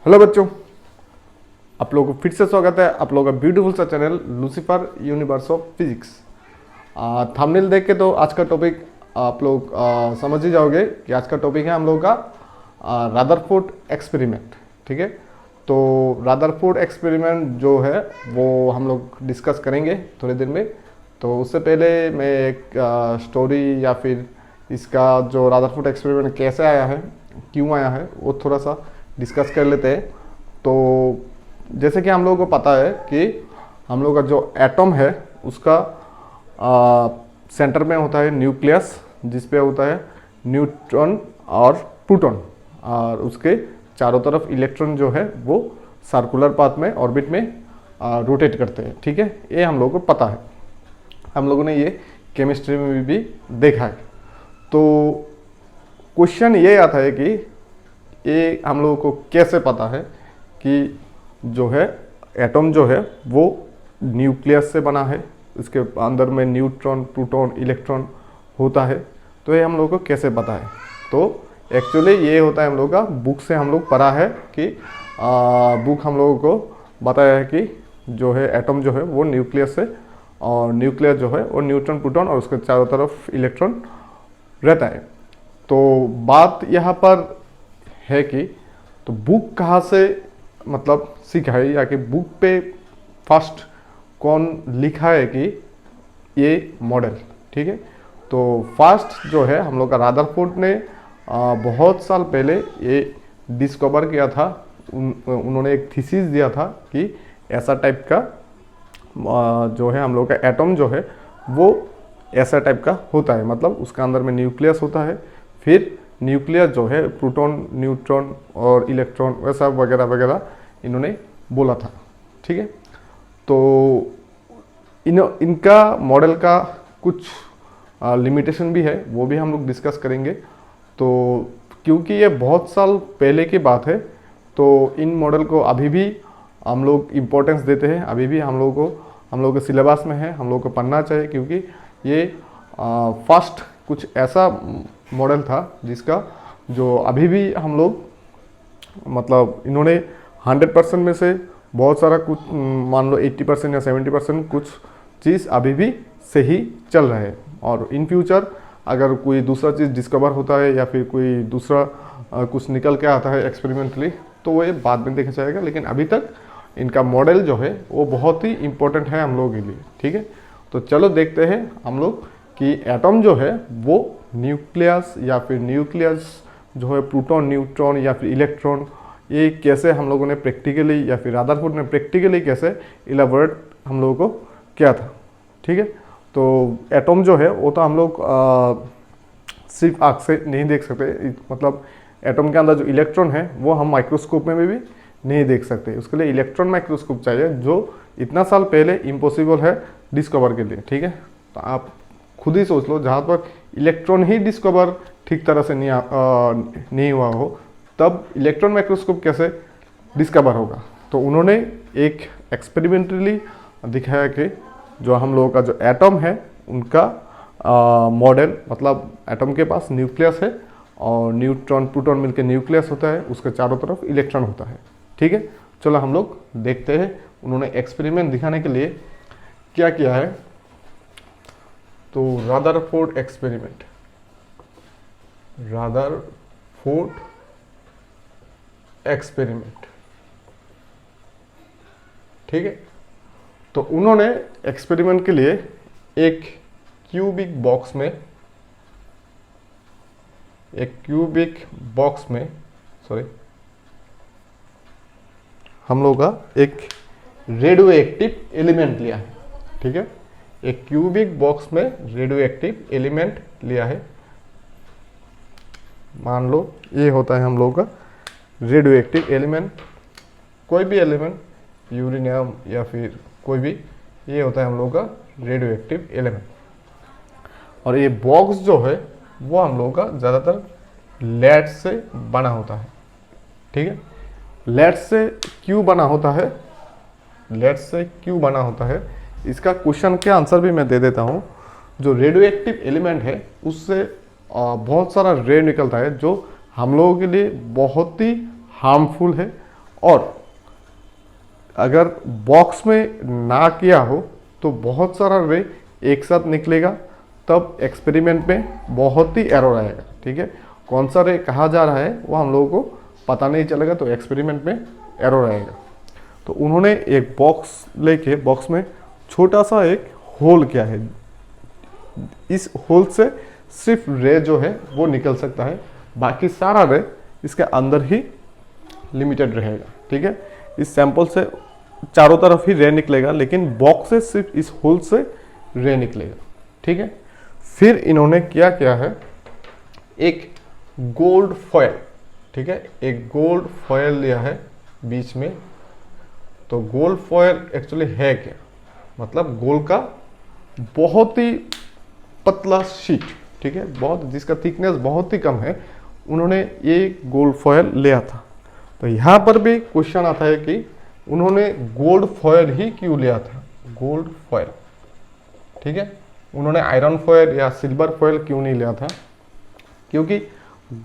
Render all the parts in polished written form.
Hello बच्चों, आप लोगों को फिर से स्वागत है आप लोगों का ब्यूटीफुल सा channel Lucifer universe of physics. Thumbnail देख के तो आज का टॉपिक आप लोग समझ ही जाओगे कि आज का टॉपिक है हम लोगों का रादरफोर्ड एक्सपेरिमेंट। ठीक है, तो रादरफोर्ड एक्सपेरिमेंट जो है वो हम लोग डिस्कस करेंगे थोड़ी देर में। तो उससे पहले मैं एक स्टोरी या फिर इसका जो रादरफोर्ड एक्सपेरिमेंट कैसे आया है, क्यों आया है, वो थोड़ा सा डिस्कस कर लेते हैं। तो जैसे कि हम लोगों को पता है कि हम लोग का जो एटम है उसका सेंटर में होता है न्यूक्लियस, जिस पे होता है न्यूट्रॉन और प्रोटॉन, और उसके चारों तरफ इलेक्ट्रॉन जो है वो सर्कुलर पाथ में ऑर्बिट में रोटेट करते हैं। ठीक है, ये हम लोगों को पता है, हम लोगों ने ये केमिस्ट्री में भी देखा है। तो क्वेश्चन ये आता है कि ये हम लोगों को कैसे पता है कि जो है एटम जो है वो न्यूक्लियस से बना है, इसके अंदर में न्यूट्रॉन प्रोटॉन इलेक्ट्रॉन होता है। तो ये हम लोगों को कैसे पता है? तो एक्चुअली ये होता है हम लोगों का बुक से हम लोग पढ़ा है कि बुक हम लोगों को बताया है कि जो है एटम जो है वो न्यूक्लियस से, और न्यूक्लियस जो है वो न्यूट्रॉन प्रोटॉन और उसके चारों तरफ इलेक्ट्रॉन रहता है। तो बात यहाँ पर है कि तो बुक कहाँ से मतलब सीखा है, या कि बुक पे फर्स्ट कौन लिखा है कि ये मॉडल। ठीक है, तो फर्स्ट जो है हम लोग का रादरफोर्ड ने बहुत साल पहले ये डिस्कवर किया था। उन्होंने एक थीसिस दिया था कि ऐसा टाइप का जो है हम लोग का एटम जो है वो ऐसा टाइप का होता है, मतलब उसका अंदर में न्यूक्लियस होता है, फिर न्यूक्लियस जो है प्रोटॉन न्यूट्रॉन और इलेक्ट्रॉन वैसा वगैरह वगैरह इन्होंने बोला था। ठीक है, तो इनका मॉडल का कुछ लिमिटेशन भी है, वो भी हम लोग डिस्कस करेंगे। तो क्योंकि ये बहुत साल पहले की बात है, तो इन मॉडल को अभी भी हम लोग इम्पोर्टेंस देते हैं, अभी भी हम लोगों के सिलेबस में है, हम लोग को पढ़ना चाहिए, क्योंकि ये फर्स्ट कुछ ऐसा मॉडल था जिसका जो अभी भी हम लोग मतलब इन्होंने 100% में से बहुत सारा कुछ मान लो 80% या 70% कुछ चीज़ अभी भी सही चल रहा है, और इन फ्यूचर अगर कोई दूसरा चीज़ डिस्कवर होता है या फिर कोई दूसरा कुछ निकल के आता है एक्सपेरिमेंटली, तो वो ये बाद में देखा जाएगा। लेकिन अभी तक इनका मॉडल जो है वो बहुत ही इम्पोर्टेंट है हम लोगों के लिए। ठीक है, तो चलो देखते हैं हम लोग कि एटम जो है वो न्यूक्लियस या फिर न्यूक्लियस जो है प्रोटॉन न्यूट्रॉन या फिर इलेक्ट्रॉन, ये कैसे हम लोगों ने प्रैक्टिकली या फिर रादरफोर्ड ने प्रैक्टिकली कैसे इलाबोरेट हम लोगों को किया था। ठीक है, तो एटम जो है वो तो हम लोग सिर्फ आँख से नहीं देख सकते, मतलब एटम के अंदर जो इलेक्ट्रॉन है वो हम माइक्रोस्कोप में भी नहीं देख सकते, उसके लिए इलेक्ट्रॉन माइक्रोस्कोप चाहिए, जो इतना साल पहले इम्पॉसिबल है डिस्कवर के लिए। ठीक है, तो आप खुद ही सोच लो, जहाँ पर इलेक्ट्रॉन ही डिस्कवर ठीक तरह से नहीं हुआ हो, तब इलेक्ट्रॉन माइक्रोस्कोप कैसे डिस्कवर होगा? तो उन्होंने एक एक्सपेरिमेंटली दिखाया कि जो हम लोगों का जो एटम है उनका मॉडल, मतलब एटम के पास न्यूक्लियस है और न्यूट्रॉन प्रोटॉन मिलकर न्यूक्लियस होता है, उसके चारों तरफ इलेक्ट्रॉन होता है। ठीक है, चलो हम लोग देखते हैं उन्होंने एक्सपेरिमेंट दिखाने के लिए क्या किया है। तो रादरफोर्ड एक्सपेरिमेंट, रादरफोर्ड एक्सपेरिमेंट। ठीक है, तो उन्होंने एक्सपेरिमेंट के लिए एक क्यूबिक बॉक्स में हम लोग का एक रेडियो एक्टिव एलिमेंट लिया है। ठीक है, एक क्यूबिक बॉक्स में रेडियो एक्टिव एलिमेंट लिया है। मान लो ये होता है हम लोग का रेडियो एक्टिव एलिमेंट, कोई भी एलिमेंट, यूरेनियम या फिर कोई भी, ये होता है हम लोग का रेडियो एक्टिव एलिमेंट। और ये बॉक्स जो है वो हम लोग का ज़्यादातर लेड से बना होता है। ठीक है, लेड से क्यों बना होता है? लेड से क्यों बना होता है, इसका क्वेश्चन के आंसर भी मैं दे देता हूँ। जो रेडियो एक्टिव एलिमेंट है उससे बहुत सारा रे निकलता है, जो हम लोगों के लिए बहुत ही हार्मफुल है और अगर बॉक्स में ना किया हो तो बहुत सारा रे एक साथ निकलेगा, तब एक्सपेरिमेंट में बहुत ही एरर आएगा। ठीक है, कौन सा रे कहाँ जा रहा है वो हम लोगों को पता नहीं चलेगा, तो एक्सपेरिमेंट में एरर आएगा। तो उन्होंने एक बॉक्स लेके बॉक्स में छोटा सा एक होल किया है, इस होल से सिर्फ रे जो है वो निकल सकता है, बाकी सारा रे इसके अंदर ही लिमिटेड रहेगा। ठीक है, इस सैंपल से चारों तरफ ही रे निकलेगा, लेकिन बॉक्स से सिर्फ इस होल से रे निकलेगा। ठीक है, फिर इन्होंने क्या है, एक गोल्ड फॉयल, ठीक है, एक गोल्ड फॉयल लिया है बीच में। तो गोल्ड फॉयल एक्चुअली है क्या, मतलब गोल्ड का बहुत ही पतला शीट, ठीक है, बहुत, जिसका थिकनेस बहुत ही कम है, उन्होंने ये गोल्ड फॉयल लिया था। तो यहाँ पर भी क्वेश्चन आता है कि उन्होंने गोल्ड फॉयल ही क्यों लिया था, गोल्ड फॉयल। ठीक है, उन्होंने आयरन फॉयल या सिल्वर फॉयल क्यों नहीं लिया था, क्योंकि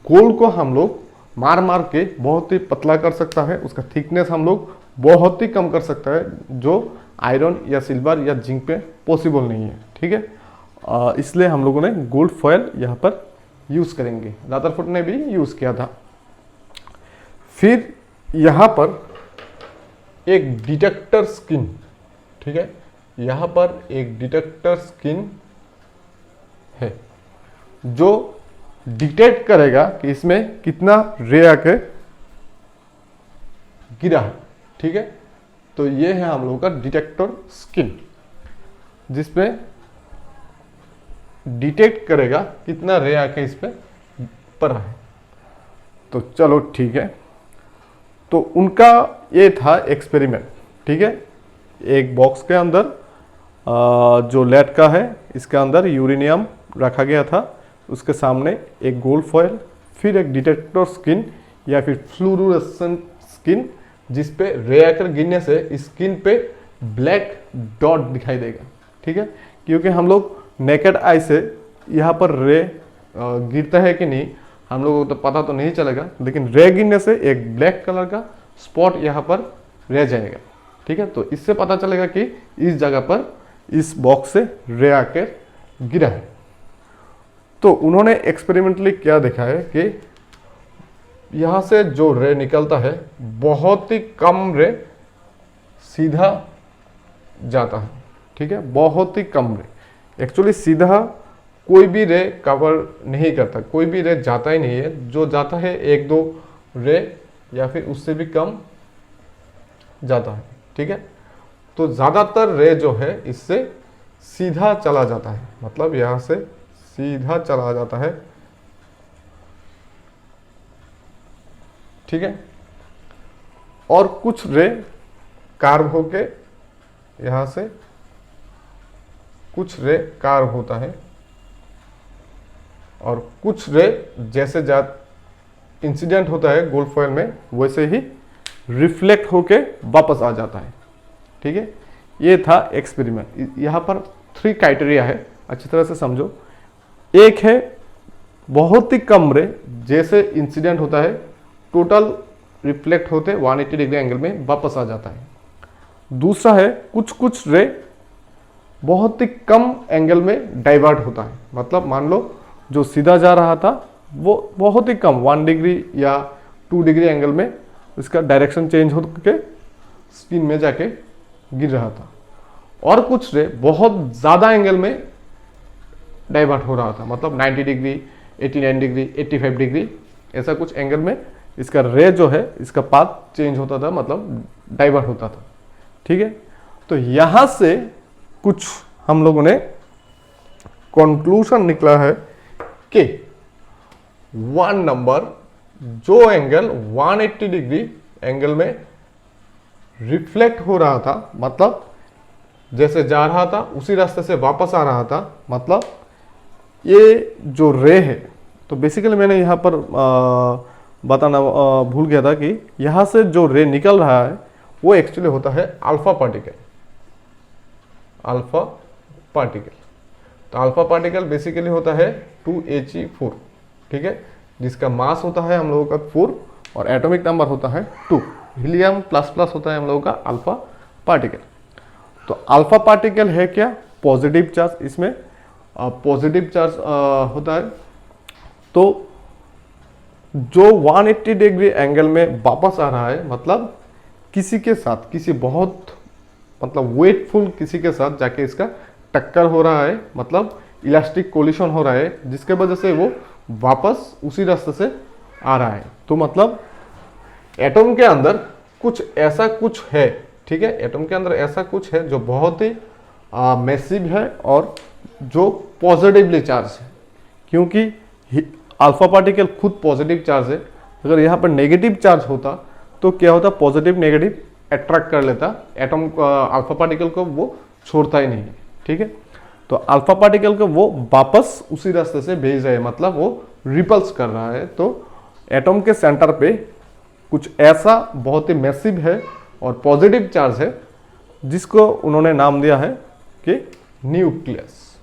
गोल्ड को हम लोग मार मार के बहुत ही पतला कर सकता है, उसका थिकनेस हम लोग बहुत ही कम कर सकता है, जो आयरन या सिल्वर या जिंक पे पॉसिबल नहीं है। ठीक है, इसलिए हम लोगों ने गोल्ड फॉयल यहाँ पर यूज़ करेंगे, रदरफोर्ड ने भी यूज़ किया था। फिर यहाँ पर एक डिटेक्टर स्किन, ठीक है, यहाँ पर एक डिटेक्टर स्किन है जो डिटेक्ट करेगा कि इसमें कितना रे आके गिरा है। ठीक है, तो ये है हम लोगों का डिटेक्टर स्किन, जिसमें डिटेक्ट करेगा कितना रे आके इस पे पड़ा है। तो चलो ठीक है, तो उनका ये था एक्सपेरिमेंट। ठीक है, एक बॉक्स के अंदर जो लेड का है, इसके अंदर यूरेनियम रखा गया था, उसके सामने एक गोल्ड फॉयल, फिर एक डिटेक्टर स्किन या फिर फ्लूरोसेंट स्किन, जिस पे रे आकर गिरने से स्किन पे ब्लैक डॉट दिखाई देगा। ठीक है, क्योंकि हम लोग नेकेड आई से यहाँ पर रे गिरता है कि नहीं हम लोगों को तो पता तो नहीं चलेगा, लेकिन रे गिरने से एक ब्लैक कलर का स्पॉट यहाँ पर रह जाएगा। ठीक है, तो इससे पता चलेगा कि इस जगह पर इस बॉक्स से रे आकर गिरा है। तो उन्होंने एक्सपेरिमेंटली क्या देखा है कि यहाँ से जो रे निकलता है बहुत ही कम रे सीधा जाता है। ठीक है, बहुत ही कम रे, एक्चुअली सीधा कोई भी रे कवर नहीं करता, कोई भी रे जाता ही नहीं है, जो जाता है एक दो रे या फिर उससे भी कम जाता है। ठीक है, तो ज़्यादातर रे जो है इससे सीधा चला जाता है, मतलब यहाँ से सीधा चला जाता है। ठीक है, और कुछ रे कार्व होके यहाँ से, कुछ रे कार्व होता है, और कुछ रे जैसे इंसिडेंट होता है गोल्ड फॉयल में वैसे ही रिफ्लेक्ट होके वापस आ जाता है। ठीक है, ये था एक्सपेरिमेंट। यहाँ पर 3 क्राइटेरिया है, अच्छी तरह से समझो। एक है बहुत ही कम रे जैसे इंसिडेंट होता है टोटल रिफ्लेक्ट होते 180 डिग्री एंगल में वापस आ जाता है। दूसरा है कुछ रे बहुत ही कम एंगल में डाइवर्ट होता है, मतलब मान लो जो सीधा जा रहा था वो बहुत ही कम 1 डिग्री या 2 डिग्री एंगल में इसका डायरेक्शन चेंज होकर स्किन में जाके गिर रहा था, और कुछ रे बहुत ज़्यादा एंगल में डाइवर्ट हो रहा था, मतलब 90 डिग्री, 89 डिग्री, 85 डिग्री, ऐसा कुछ एंगल में इसका रे जो है इसका पाथ चेंज होता था, मतलब डाइवर्ट होता था। ठीक है, तो यहाँ से कुछ हम लोगों ने कंक्लूजन निकला है कि 1 नंबर जो एंगल 180 डिग्री एंगल में रिफ्लेक्ट हो रहा था, मतलब जैसे जा रहा था उसी रास्ते से वापस आ रहा था, मतलब ये जो रे है, तो बेसिकली मैंने यहाँ पर बताना भूल गया था कि यहाँ से जो रे निकल रहा है वो एक्चुअली होता है अल्फा पार्टिकल। अल्फा पार्टिकल, तो अल्फा पार्टिकल बेसिकली होता है 2He4, ठीक है, जिसका मास होता है हम लोगों का 4 और एटॉमिक नंबर होता है 2। हीलियम प्लस प्लस होता है हम लोगों का अल्फा पार्टिकल। तो अल्फा पार्टिकल है क्या, पॉजिटिव चार्ज, इसमें पॉजिटिव चार्ज होता है। तो जो 180 डिग्री एंगल में वापस आ रहा है, मतलब किसी के साथ, किसी बहुत मतलब वेटफुल किसी के साथ जाके इसका टक्कर हो रहा है, मतलब इलास्टिक कोलिशन हो रहा है, जिसके वजह से वो वापस उसी रास्ते से आ रहा है। तो मतलब एटम के अंदर कुछ ऐसा कुछ है, ठीक है, एटम के अंदर ऐसा कुछ है जो बहुत ही मैसिव है और जो पॉजिटिवली चार्ज है, क्योंकि अल्फा पार्टिकल खुद पॉजिटिव चार्ज है। अगर यहाँ पर नेगेटिव चार्ज होता तो क्या होता, पॉजिटिव नेगेटिव अट्रैक्ट कर लेता एटम, अल्फा पार्टिकल को वो छोड़ता ही नहीं, ठीक है। तो अल्फा पार्टिकल को वो वापस उसी रास्ते से भेज रहे हैं, मतलब वो रिपल्स कर रहा है। तो एटम के सेंटर पे कुछ ऐसा बहुत ही मैसिव है और पॉजिटिव चार्ज है, जिसको उन्होंने नाम दिया है कि न्यूक्लियस,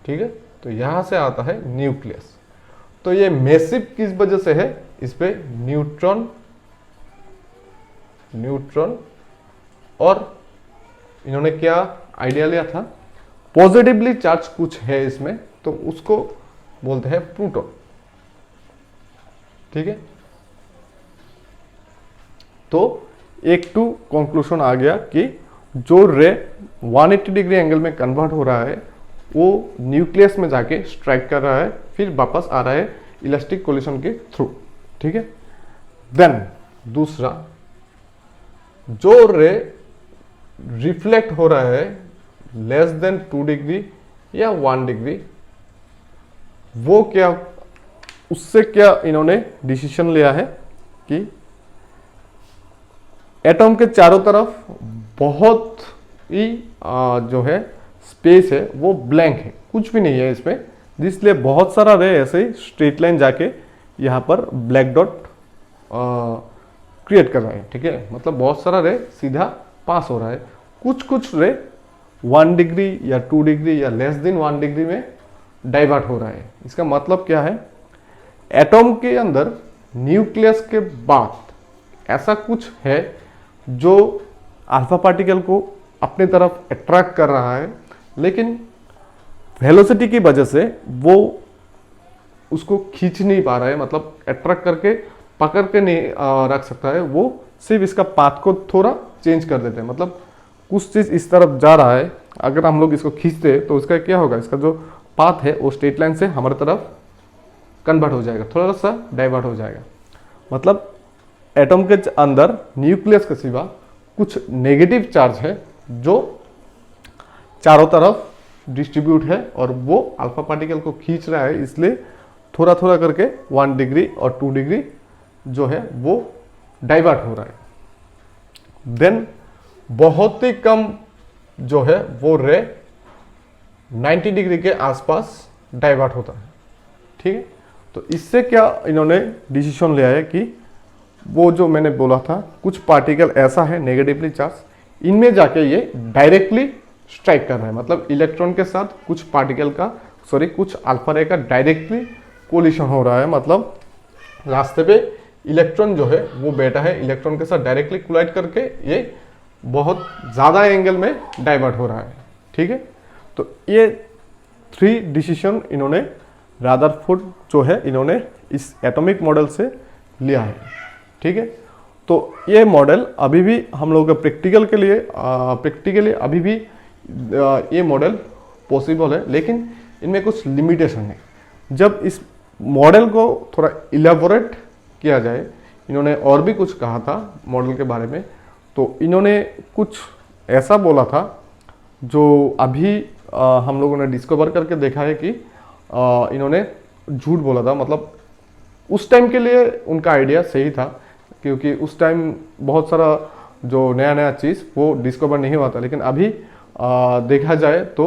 ठीक है। तो यहां से आता है न्यूक्लियस। तो ये मैसिव किस वजह से है, इस पे न्यूट्रॉन और इन्होंने क्या आइडिया लिया था, पॉजिटिवली चार्ज कुछ है इसमें, तो उसको बोलते हैं प्रोटॉन, ठीक है। तो एक टू कंक्लूजन आ गया कि जो रे 180 डिग्री एंगल में कन्वर्ट हो रहा है वो न्यूक्लियस में जाके स्ट्राइक कर रहा है, फिर वापस आ रहा है इलास्टिक कोलिशन के थ्रू, ठीक है। देन दूसरा, जो रे रिफ्लेक्ट हो रहा है लेस देन 2 डिग्री या 1 डिग्री, वो क्या, उससे क्या इन्होंने डिसीजन लिया है कि एटम के चारों तरफ बहुत ही जो है स्पेस है वो ब्लैंक है, कुछ भी नहीं है इसमें, जिसलिए बहुत सारा रे ऐसे ही स्ट्रेट लाइन जाके यहाँ पर ब्लैक डॉट क्रिएट कर रहा है, ठीक है। मतलब बहुत सारा रे सीधा पास हो रहा है, कुछ कुछ रे 1 डिग्री या 2 डिग्री या लेस देन 1 डिग्री में डाइवर्ट हो रहा है। इसका मतलब क्या है, एटम के अंदर न्यूक्लियस के बाद ऐसा कुछ है जो अल्फा पार्टिकल को अपनी तरफ अट्रैक्ट कर रहा है, लेकिन वेलोसिटी की वजह से वो उसको खींच नहीं पा रहा है, मतलब अट्रैक्ट करके पकड़ के नहीं रख सकता है, वो सिर्फ इसका पाथ को थोड़ा चेंज कर देते हैं। मतलब कुछ चीज़ इस तरफ जा रहा है, अगर हम लोग इसको खींचते हैं तो उसका क्या होगा, इसका जो पाथ है वो स्ट्रेट लाइन से हमारी तरफ कन्वर्ट हो जाएगा, थोड़ा सा डाइवर्ट हो जाएगा। मतलब एटम के अंदर न्यूक्लियस के सिवा कुछ नेगेटिव चार्ज है जो चारों तरफ डिस्ट्रीब्यूट है और वो अल्फा पार्टिकल को खींच रहा है, इसलिए थोड़ा थोड़ा करके 1 डिग्री और 2 डिग्री जो है वो डाइवर्ट हो रहा है। देन बहुत ही कम जो है वो रे 90 डिग्री के आसपास डाइवर्ट होता है, ठीक है। तो इससे क्या इन्होंने डिसीजन लिया है कि वो जो मैंने बोला था कुछ पार्टिकल ऐसा है नेगेटिवली चार्ज, इनमें जाके ये डायरेक्टली स्ट्राइक कर रहा है, मतलब इलेक्ट्रॉन के साथ कुछ पार्टिकल का कुछ अल्फा रे का डायरेक्टली कोलिशन हो रहा है। मतलब रास्ते पे इलेक्ट्रॉन जो है वो बैठा है, इलेक्ट्रॉन के साथ डायरेक्टली कोलाइड करके ये बहुत ज़्यादा एंगल में डाइवर्ट हो रहा है, ठीक है। तो ये 3 डिसीजन इन्होंने रदरफोर्ड जो है इन्होंने इस एटॉमिक मॉडल से लिया है, ठीक है। तो ये मॉडल अभी भी हम लोगों के प्रैक्टिकली अभी भी ये मॉडल पॉसिबल है, लेकिन इनमें कुछ लिमिटेशन है। जब इस मॉडल को थोड़ा इलेबोरेट किया जाए, इन्होंने और भी कुछ कहा था मॉडल के बारे में, तो इन्होंने कुछ ऐसा बोला था जो अभी हम लोगों ने डिस्कवर करके देखा है कि इन्होंने झूठ बोला था। मतलब उस टाइम के लिए उनका आइडिया सही था, क्योंकि उस टाइम बहुत सारा जो नया नया चीज़ वो डिस्कवर नहीं हुआ था, लेकिन अभी देखा जाए तो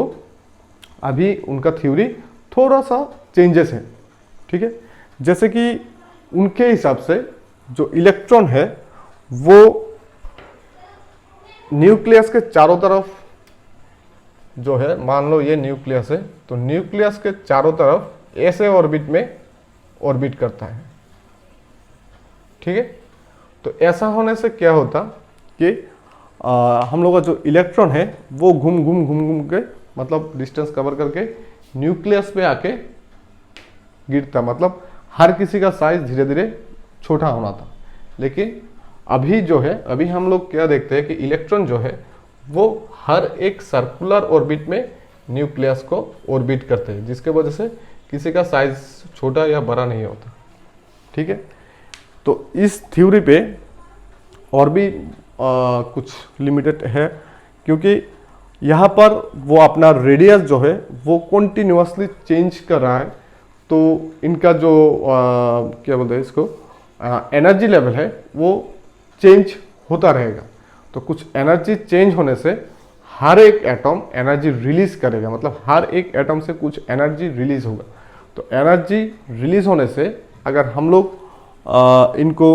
अभी उनका थ्योरी थोड़ा सा चेंजेस है, ठीक है। जैसे कि उनके हिसाब से जो इलेक्ट्रॉन है वो न्यूक्लियस के चारों तरफ जो है, मान लो ये न्यूक्लियस है, तो न्यूक्लियस के चारों तरफ ऐसे ऑर्बिट में ऑर्बिट करता है, ठीक है। तो ऐसा होने से क्या होता कि हम लोग का जो इलेक्ट्रॉन है वो घूम घूम घूम घूम के मतलब डिस्टेंस कवर करके न्यूक्लियस पे आके गिरता, मतलब हर किसी का साइज धीरे धीरे छोटा होना था। लेकिन अभी जो है, अभी हम लोग क्या देखते हैं कि इलेक्ट्रॉन जो है वो हर एक सर्कुलर ऑर्बिट में न्यूक्लियस को ऑर्बिट करते हैं, जिसके वजह से किसी का साइज छोटा या बड़ा नहीं होता। ठीक है, तो इस थ्योरी पे और भी कुछ लिमिटेड है, क्योंकि यहाँ पर वो अपना रेडियस जो है वो कॉन्टिन्यूसली चेंज कर रहा है। तो इनका जो क्या बोलते हैं इसको, एनर्जी लेवल है वो चेंज होता रहेगा। तो कुछ एनर्जी चेंज होने से हर एक एटम एनर्जी रिलीज करेगा, मतलब हर एक एटम से कुछ एनर्जी रिलीज होगा। तो एनर्जी रिलीज होने से अगर हम लोग इनको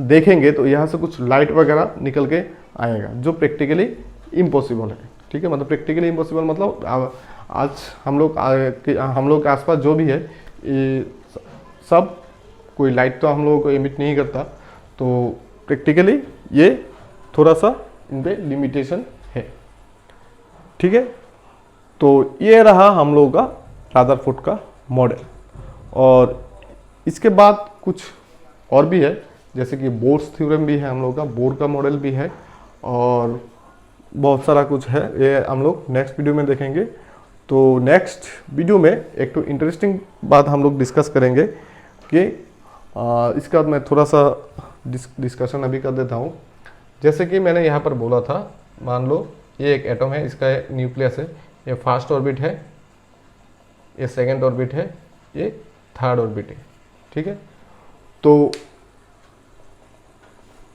देखेंगे तो यहाँ से कुछ लाइट वगैरह निकल के आएगा, जो प्रैक्टिकली इम्पॉसिबल है। ठीक है, मतलब प्रैक्टिकली इम्पॉसिबल मतलब आज हम लोग के आसपास जो भी है ये सब कोई लाइट तो हम लोगों को इमिट नहीं करता। तो प्रैक्टिकली ये थोड़ा सा इन पे लिमिटेशन है। ठीक है, तो ये रहा हम लोगों का रदरफोर्ड का मॉडल। और इसके बाद कुछ और भी है, जैसे कि बोर्स थ्योरम भी है हम लोग का, बोर का मॉडल भी है, और बहुत सारा कुछ है। ये हम लोग नेक्स्ट वीडियो में देखेंगे। तो नेक्स्ट वीडियो में एक तो इंटरेस्टिंग बात हम लोग डिस्कस करेंगे कि इसका मैं थोड़ा सा डिस्कशन अभी कर देता हूँ। जैसे कि मैंने यहाँ पर बोला था, मान लो ये एक एटम है, इसका न्यूक्लियस है, ये फर्स्ट ऑर्बिट है, ये सेकंड ऑर्बिट है, ये थर्ड ऑर्बिट है। ठीक है, तो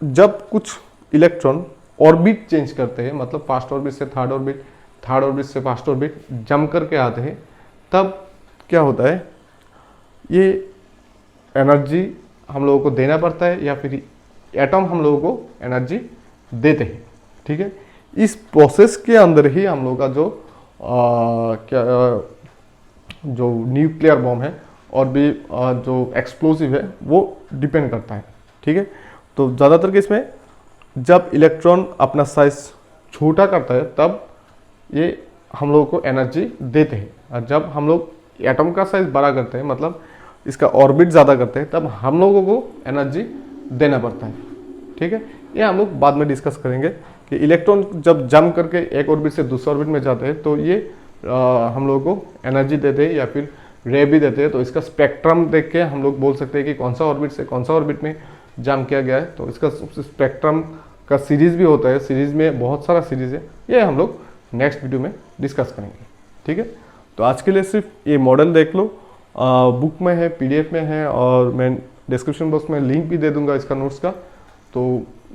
जब कुछ इलेक्ट्रॉन ऑर्बिट चेंज करते हैं, मतलब फर्स्ट ऑर्बिट से थर्ड ऑर्बिट, थर्ड ऑर्बिट से फर्स्ट ऑर्बिट जंप करके आते हैं, तब क्या होता है, ये एनर्जी हम लोगों को देना पड़ता है या फिर एटम हम लोगों को एनर्जी देते हैं। ठीक है, इस प्रोसेस के अंदर ही हम लोगों का जो न्यूक्लियर बॉम्ब है और भी जो एक्सप्लोसिव है वो डिपेंड करता है। ठीक है, तो ज़्यादातर केस में जब इलेक्ट्रॉन अपना साइज छोटा करता है तब ये हम लोगों को एनर्जी देते हैं, और जब हम लोग एटम का साइज बड़ा करते हैं, मतलब इसका ऑर्बिट ज़्यादा करते हैं, तब हम लोगों को एनर्जी देना पड़ता है। ठीक है, ये हम लोग बाद में डिस्कस करेंगे कि इलेक्ट्रॉन जब जंप करके एक ऑर्बिट से दूसरे ऑर्बिट में जाते हैं तो ये हम लोगों को एनर्जी देते हैं या फिर रे भी देते हैं। तो इसका स्पेक्ट्रम देख के हम लोग बोल सकते हैं कि कौन सा ऑर्बिट से कौन सा ऑर्बिट में जंप किया गया है। तो इसका स्पेक्ट्रम का सीरीज भी होता है, सीरीज में बहुत सारा सीरीज है, ये हम लोग नेक्स्ट वीडियो में डिस्कस करेंगे। ठीक है, तो आज के लिए सिर्फ ये मॉडल देख लो, बुक में है, PDF में है, और मैं डिस्क्रिप्शन बॉक्स में लिंक भी दे दूंगा इसका नोट्स का। तो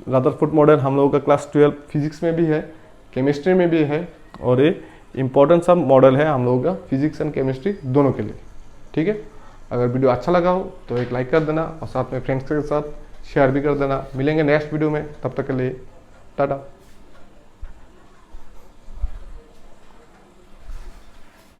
रदरफोर्ड मॉडल हम लोगों का क्लास 12 फिजिक्स में भी है, केमिस्ट्री में भी है, और ये इंपॉर्टेंट सा मॉडल है हम लोगों का फिजिक्स एंड केमिस्ट्री दोनों के लिए। ठीक है, अगर वीडियो अच्छा लगा हो तो एक लाइक कर देना और साथ में फ्रेंड्स के साथ शेयर भी कर देना। मिलेंगे नेक्स्ट वीडियो में, तब तक के लिए टाटा।